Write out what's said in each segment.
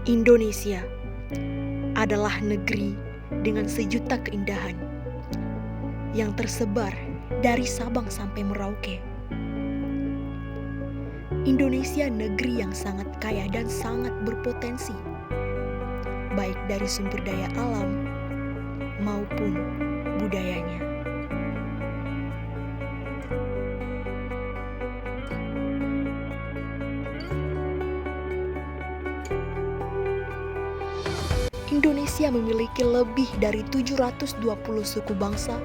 Indonesia adalah negeri dengan sejuta keindahan yang tersebar dari Sabang sampai Merauke. Indonesia negeri yang sangat kaya dan sangat berpotensi, baik dari sumber daya alam maupun budayanya. Indonesia memiliki lebih dari 720 suku bangsa,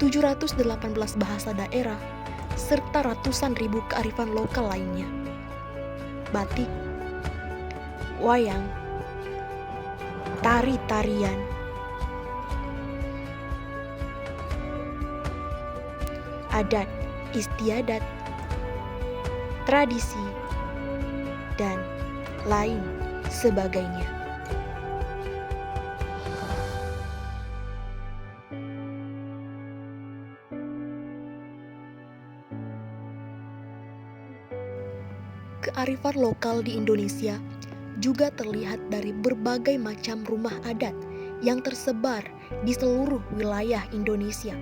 718 bahasa daerah, serta ratusan ribu kearifan lokal lainnya. Batik, wayang, tari-tarian, adat istiadat, tradisi, dan lain sebagainya. Kearifan lokal di Indonesia juga terlihat dari berbagai macam rumah adat yang tersebar di seluruh wilayah Indonesia.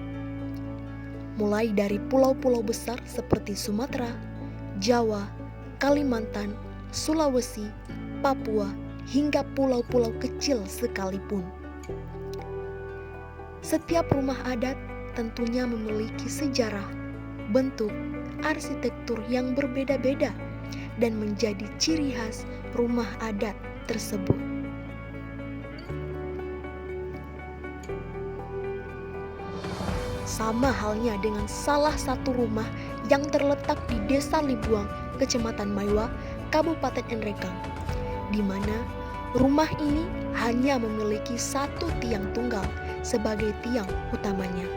Mulai dari pulau-pulau besar seperti Sumatera, Jawa, Kalimantan, Sulawesi, Papua, hingga pulau-pulau kecil sekalipun. Setiap rumah adat tentunya memiliki sejarah, bentuk, arsitektur yang berbeda-beda dan menjadi ciri khas rumah adat tersebut. Sama halnya dengan salah satu rumah yang terletak di Desa Limbuang, Kecamatan Maiwa, Kabupaten Nrekang, di mana rumah ini hanya memiliki satu tiang tunggal sebagai tiang utamanya.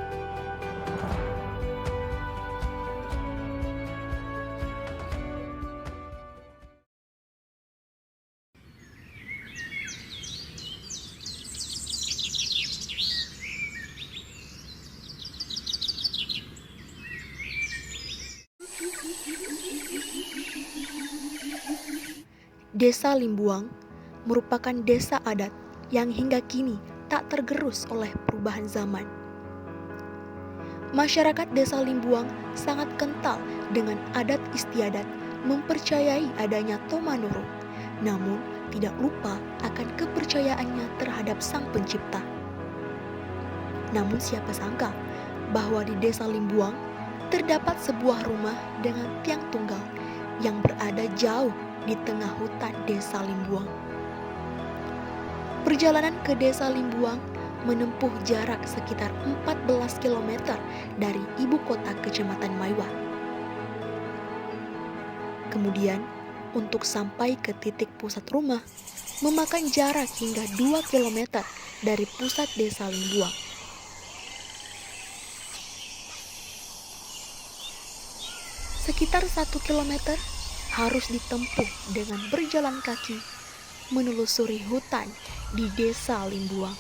Desa Limbuang merupakan desa adat yang hingga kini tak tergerus oleh perubahan zaman. Masyarakat Desa Limbuang sangat kental dengan adat istiadat, mempercayai adanya Tomanoro, namun tidak lupa akan kepercayaannya terhadap Sang Pencipta. Namun siapa sangka bahwa di Desa Limbuang terdapat sebuah rumah dengan tiang tunggal yang berada jauh di tengah hutan Desa Limbuang. Perjalanan ke Desa Limbuang menempuh jarak sekitar 14 km dari ibu kota Kecamatan Maiwa. Kemudian, untuk sampai ke titik pusat rumah, memakan jarak hingga 2 km dari pusat Desa Limbuang. Sekitar 1 km harus ditempuh dengan berjalan kaki menelusuri hutan di Desa Limbuang.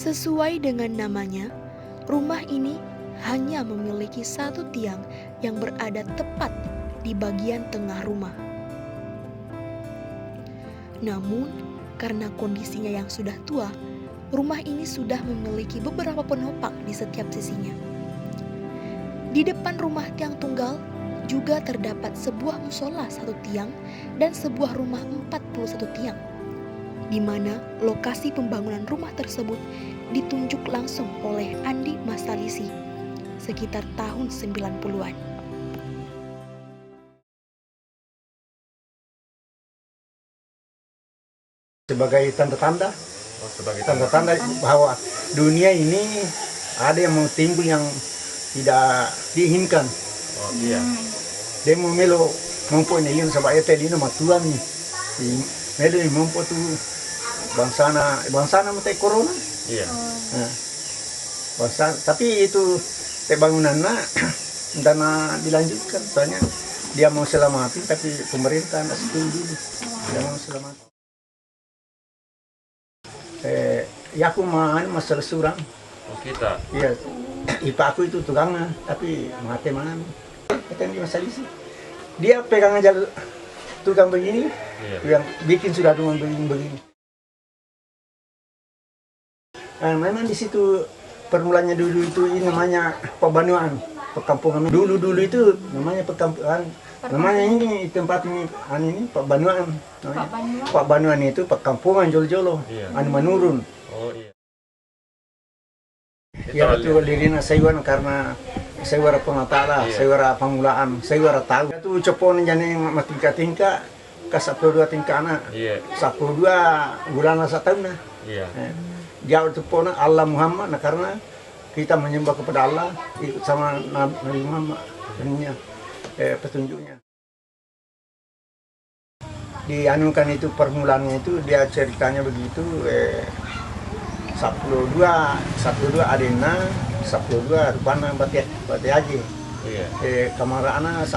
Sesuai dengan namanya, rumah ini hanya memiliki satu tiang yang berada tepat di bagian tengah rumah. Namun, karena kondisinya yang sudah tua, rumah ini sudah memiliki beberapa penopang di setiap sisinya. Di depan rumah tiang tunggal juga terdapat sebuah musola satu tiang dan sebuah rumah 41 tiang, di mana lokasi pembangunan rumah tersebut ditunjuk langsung oleh Andi Masalisi sekitar tahun 90-an. Sebagai tanda-tanda bahwa dunia ini ada yang mau timbul yang tidak diinginkan. Oh iya. Dia mau melo mempunyai yun sebab itu dia matuan nih. Melo mempu tu bangsana mati corona. Iya. Nah, bangsa tapi itu bangunannya dana dilanjutkan soalnya dia mau selamatin tapi pemerintah nggak setuju. Dia mau selamatin. Ya aku masalah surang. Oh kita. Iya, ipa aku itu tukangnya, tapi mati mana? Katanya dia masalah sih. Dia pegang aja tukang begini, Iya. yang bikin sudah dengan begini. Memang di situ permulanya dulu itu ini namanya Pabanuan, perkampungan. Dulu itu namanya perkampungan. Namanya ini tempat ini Pabanuan. Pabanuan itu perkampungan Jolo-Jolo, Iya. menurun. Oh iya. Ya betul lirina sayuran karena sayuran pengatala, Iya. sayuran pengulaan, sayuran tahu. Itu cepon jane matingka-tingka ke 12 tingka anak. Iya. 12 bulan satu tahun. Iya. Jauh cepon Allah Muhammad nah, karena kita menyembah kepada Allah ikut sama Nabi Muhammad ininya petunjuknya. Dianukan itu permulaannya itu dia ceritanya begitu 12 adena 12 rupana bati aja. Iya. Kamara anak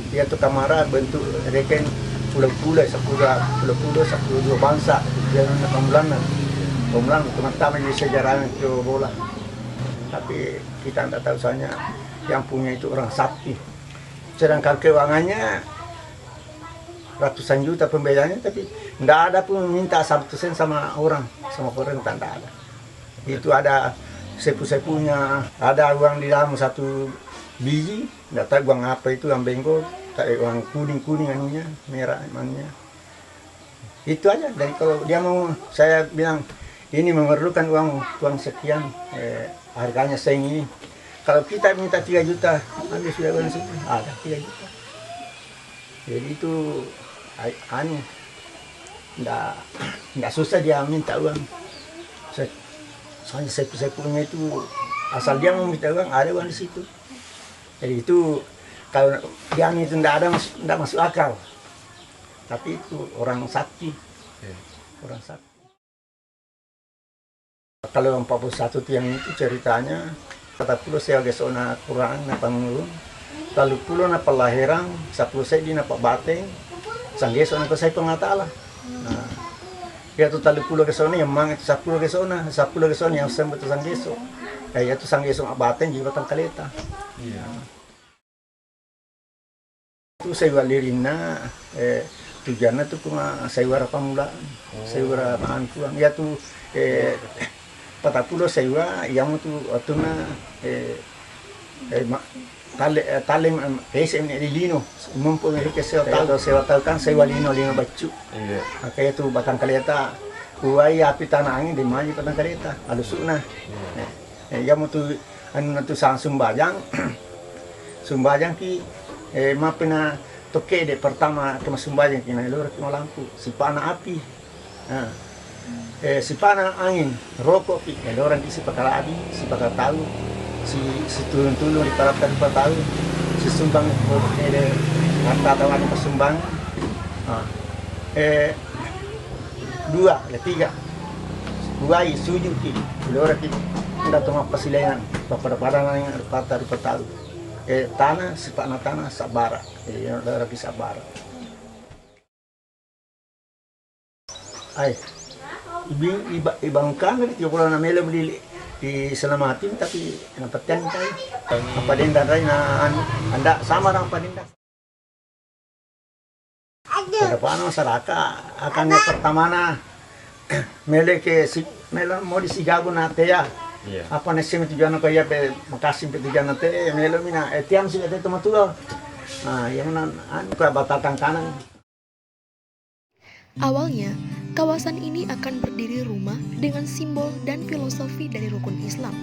dia tuh kamara bentuk reken pulau-pulau 12 bangsa dia nak pemulan teman-teman di sejarah itu bola. Tapi kita tidak tahu soalnya yang punya itu orang sakti. Sedangkan keuangannya ratusan juta pembayarnya tapi tidak ada pun minta 1 sen sama pemerintah tidak ada. Itu ada sepu-sepunya, ada uang di dalam 1 biji, tidak tahu uang apa itu, uang bengkok, uang kuning anunya, merah anunya. Itu aja. Dari kalau dia mau, saya bilang ini memerlukan uang sekian, harganya segini. Kalau kita minta 3 juta, ambil sudah uang situ, ada 3 juta. Jadi itu nggak susah dia minta uang. Soalnya sepunya itu asal dia mau minta uang ada uang di situ. Jadi itu kalau dia itu nggak masuk akal. Tapi itu orang sakti, orang sakti. Kalau 41 tiang itu ceritanya kata pulau saya gesona kurang napa ngurun. Lalu pulau napa lahiran, 10 saya di napa bateng, sanggeso napa saya pengatala. Nah, dia tu tali pulau ke sana yang mang itu 10 ke sana yang sempat sanggeso. Kayak itu sanggeso bateng di batang kaleta. Iya. Itu saya walirina tujuannya tu cuma saya pamulaan, saya maan pulang. Ya tu 40 saya yang tu atuna talim SM ni lino mempunyai kesehatan kan saya lino bacu. Iya. Kayak tu batang kaleta uai api tanah angin di maju batang kaleta alusuna. Ya tu anu tu sang sumbajang ki mapena toke de pertama ke sumbajang kina lor ke lampu si pana api. Si pana angin rokok ki orang ki si pakala api si pakala tahu si turun-turun di parapkan tahu si sumbang de harta tawaran pesumbang 3 suju ki lora ki nda toma pasilayan pada yang harta tahu tanah si tanah sabara lora ki sabara ibangkan di pulau namelo diselamatin tapi napatkan tayo apa din daray na anda sama lang pa din da pero paano saraka akan nga pertama na mele mo di sigago na teya apa na simi tujuan ko ya pe makasim pe tujuan na te melo mina etiam sila te tumatulo yang nan ka batatang kanan. Awalnya, kawasan ini akan berdiri rumah dengan simbol dan filosofi dari rukun Islam,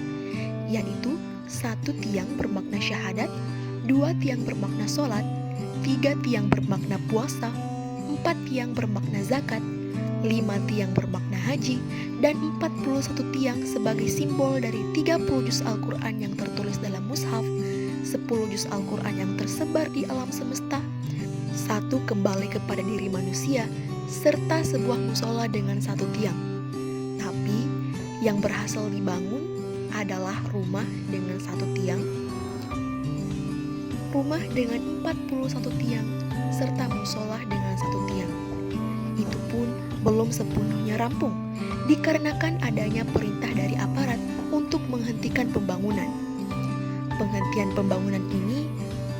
yaitu 1 tiang bermakna syahadat, 2 tiang bermakna sholat, 3 tiang bermakna puasa, 4 tiang bermakna zakat, 5 tiang bermakna haji, dan 41 tiang sebagai simbol dari 30 juz Al-Quran yang tertulis dalam mushaf, 10 juz Al-Quran yang tersebar di alam semesta, 1 kembali kepada diri manusia, serta sebuah musola dengan 1 tiang. Tapi yang berhasil dibangun adalah rumah dengan 1 tiang, rumah dengan 41 tiang, serta musola dengan 1 tiang. Itu pun belum sepenuhnya rampung, dikarenakan adanya perintah dari aparat untuk menghentikan pembangunan. Penghentian pembangunan ini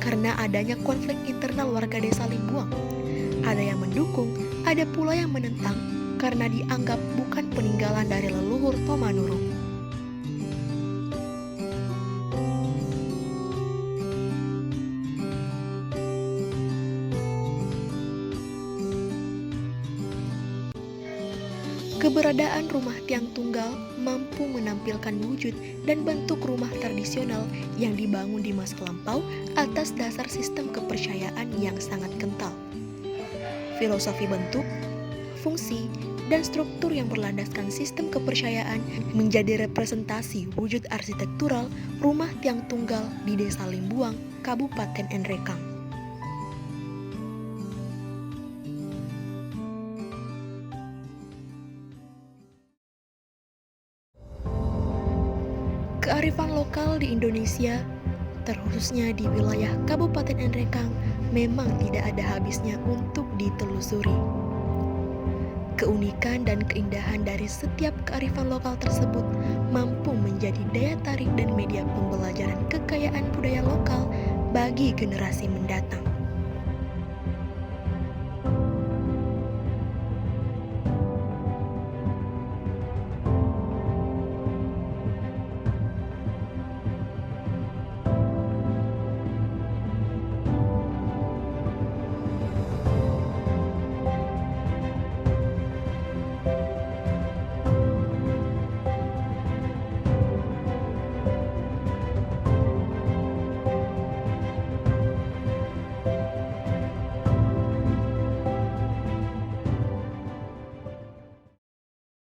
karena adanya konflik internal warga desa Limbuang. Ada yang mendukung, ada pula yang menentang karena dianggap bukan peninggalan dari leluhur Tomanurung. Keberadaan rumah tiang tunggal mampu menampilkan wujud dan bentuk rumah tradisional yang dibangun di masa lampau atas dasar sistem kepercayaan yang sangat kental. Filosofi bentuk, fungsi, dan struktur yang berlandaskan sistem kepercayaan menjadi representasi wujud arsitektural rumah tiang tunggal di Desa Limbuang, Kabupaten Nrekang. Kearifan lokal di Indonesia, terkhususnya di wilayah Kabupaten Nrekang, memang tidak ada habisnya untuk ditelusuri. Keunikan dan keindahan dari setiap kearifan lokal tersebut mampu menjadi daya tarik dan media pembelajaran kekayaan budaya lokal bagi generasi mendatang.